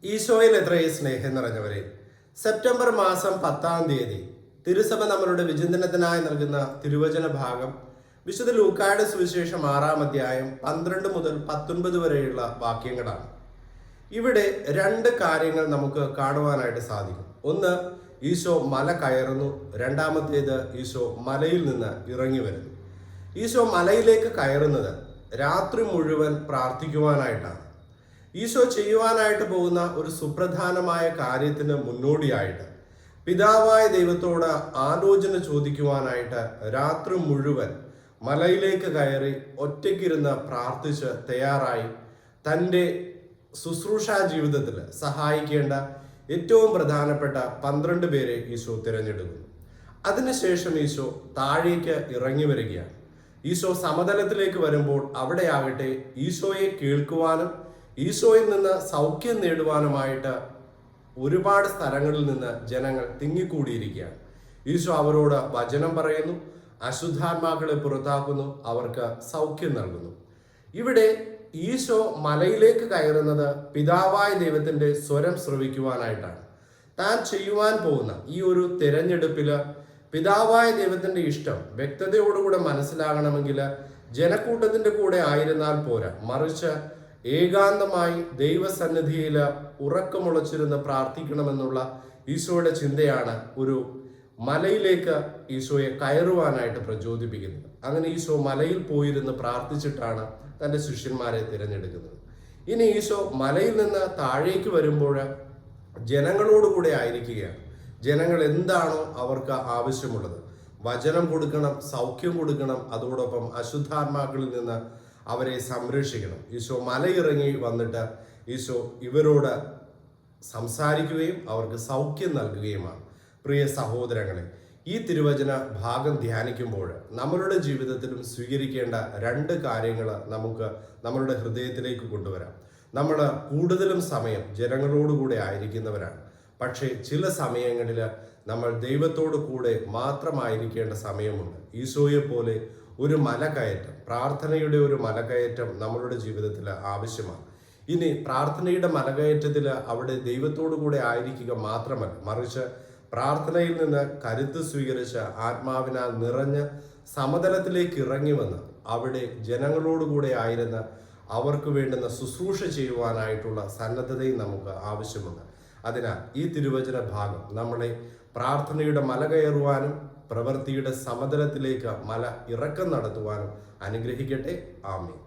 ഈശോയിൽ എത്രയും സ്നേഹം നിറഞ്ഞവരെ, സെപ്റ്റംബർ മാസം 10-ാം തീയതി തിരുസഭ നമ്മളുടെ വിചിന്തനത്തിനായി നൽകുന്ന തിരുവചന ഭാഗം വിശുദ്ധ ലൂക്കായുടെ സുവിശേഷം 6-ാം അധ്യായം 12 മുതൽ 19 വരെയുള്ള വാക്യങ്ങളാണ്. ഇവിടെ രണ്ട് കാര്യങ്ങൾ നമുക്ക് കാണുവാനായിട്ട് സാധിക്കും. ഒന്ന്, ഈശോ മല കയറുന്നു. രണ്ടാമത്തേത്, ഈശോ മലയിൽ നിന്ന് ഇറങ്ങി വരുന്നു. ഈശോ മലയിലേക്ക് കയറുന്നത് രാത്രി മുഴുവൻ പ്രാർത്ഥിക്കുവാനായിട്ടാണ്. ഈശോ ചെയ്യുവാനായിട്ട് പോകുന്ന ഒരു സുപ്രധാനമായ കാര്യത്തിന് മുന്നോടിയായിട്ട് പിതാവായ ദൈവത്തോട് ആലോചന ചോദിക്കുവാനായിട്ട് രാത്രി മുഴുവൻ മലയിലേക്ക് കയറി ഒറ്റയ്ക്കിരുന്ന് പ്രാർത്ഥിച്ച് തയ്യാറായി തൻ്റെ ശുശ്രൂഷാ ജീവിതത്തിൽ സഹായിക്കേണ്ട ഏറ്റവും പ്രധാനപ്പെട്ട 12 പേരെ ഈശോ തിരഞ്ഞെടുക്കുന്നു. അതിനുശേഷം ഈശോ താഴേക്ക് ഇറങ്ങി വരികയാണ്. ഈശോ സമതലത്തിലേക്ക് വരുമ്പോൾ അവിടെയാകട്ടെ ഈശോയെ കേൾക്കുവാനും ഈശോയിൽ നിന്ന് സൗഖ്യം നേടുവാനുമായിട്ട് ഒരുപാട് സ്ഥലങ്ങളിൽ നിന്ന് ജനങ്ങൾ തിങ്ങിക്കൂടിയിരിക്കുകയാണ്. ഈശോ അവരോട് വചനം പറയുന്നു, അശുദ്ധാത്മാക്കളെ പുറത്താക്കുന്നു, അവർക്ക് സൗഖ്യം നൽകുന്നു. ഇവിടെ ഈശോ മലയിലേക്ക് കയറുന്നത് പിതാവായ ദൈവത്തിന്റെ സ്വരം ശ്രവിക്കുവാനായിട്ടാണ്. താൻ ചെയ്യുവാൻ പോകുന്ന ഈ ഒരു തിരഞ്ഞെടുപ്പില് പിതാവായ ദൈവത്തിന്റെ ഇഷ്ടം വ്യക്തതയോടുകൂടെ മനസ്സിലാകണമെങ്കിൽ ജനക്കൂട്ടത്തിന്റെ കൂടെ ആയിരുന്നാൽ പോരാ, മറിച്ച് ഏകാന്തമായി ദൈവസന്നിധിയിൽ ഉറക്കമുളച്ചിരുന്ന് പ്രാർത്ഥിക്കണമെന്നുള്ള ഈശോയുടെ ചിന്തയാണ് ഒരു മലയിലേക്ക് ഈശോയെ കയറുവാനായിട്ട് പ്രചോദിപ്പിക്കുന്നത്. അങ്ങനെ ഈശോ മലയിൽ പോയിരുന്ന് പ്രാർത്ഥിച്ചിട്ടാണ് തൻ്റെ ശിഷ്യന്മാരെ തിരഞ്ഞെടുക്കുന്നത്. ഇനി ഈശോ മലയിൽ നിന്ന് താഴേക്ക് വരുമ്പോൾ ജനങ്ങളോടുകൂടെ ആയിരിക്കുകയാണ്. ജനങ്ങൾ എന്താണോ അവർക്ക് ആവശ്യമുള്ളത്, വചനം കൊടുക്കണം, സൗഖ്യം കൊടുക്കണം, അതോടൊപ്പം അശുദ്ധാത്മാക്കളിൽ നിന്ന് അവരെ സംരക്ഷിക്കണം. ഈശോ മലയിറങ്ങി വന്നിട്ട് ഈശോ ഇവരോട് സംസാരിക്കുകയും അവർക്ക് സൗഖ്യം നൽകുകയുമാണ്. പ്രിയ സഹോദരങ്ങളെ, ഈ തിരുവചന ഭാഗം ധ്യാനിക്കുമ്പോൾ നമ്മളുടെ ജീവിതത്തിലും സ്വീകരിക്കേണ്ട രണ്ട് കാര്യങ്ങൾ നമുക്ക് നമ്മളുടെ ഹൃദയത്തിലേക്ക് കൊണ്ടുവരാം. നമ്മൾ കൂടുതലും സമയം ജനങ്ങളോടുകൂടെ ആയിരിക്കുന്നവരാണ്. പക്ഷേ ചില സമയങ്ങളിൽ നമ്മൾ ദൈവത്തോടു കൂടെ മാത്രമായിരിക്കേണ്ട സമയമുണ്ട്. ഈശോയെ പോലെ ഒരു മലകയറ്റം, പ്രാർത്ഥനയുടെ ഒരു മലകയറ്റം നമ്മളുടെ ജീവിതത്തിൽ ആവശ്യമാണ്. ഇനി പ്രാർത്ഥനയുടെ മലകയറ്റത്തിൽ അവിടെ ദൈവത്തോടു കൂടെ ആയിരിക്കുക മാത്രമല്ല, മറിച്ച് പ്രാർത്ഥനയിൽ നിന്ന് കരുത്ത് സ്വീകരിച്ച് ആത്മാവിനാൽ നിറഞ്ഞ് സമതലത്തിലേക്ക് ഇറങ്ങി വന്ന് അവിടെ ജനങ്ങളോടുകൂടെ ആയിരുന്ന് അവർക്ക് വേണ്ടുന്ന ശുശ്രൂഷ ചെയ്യുവാനായിട്ടുള്ള സന്നദ്ധതയും നമുക്ക് ആവശ്യമുണ്ട്. അതിനാൽ ഈ തിരുവചന ഭാഗം നമ്മളെ പ്രാർത്ഥനയുടെ മല കയറുവാനും പ്രവൃത്തിയുടെ സമതലത്തിലേക്ക് മല ഇറക്കം നടത്തുവാനും അനുഗ്രഹിക്കട്ടെ. ആമേൻ.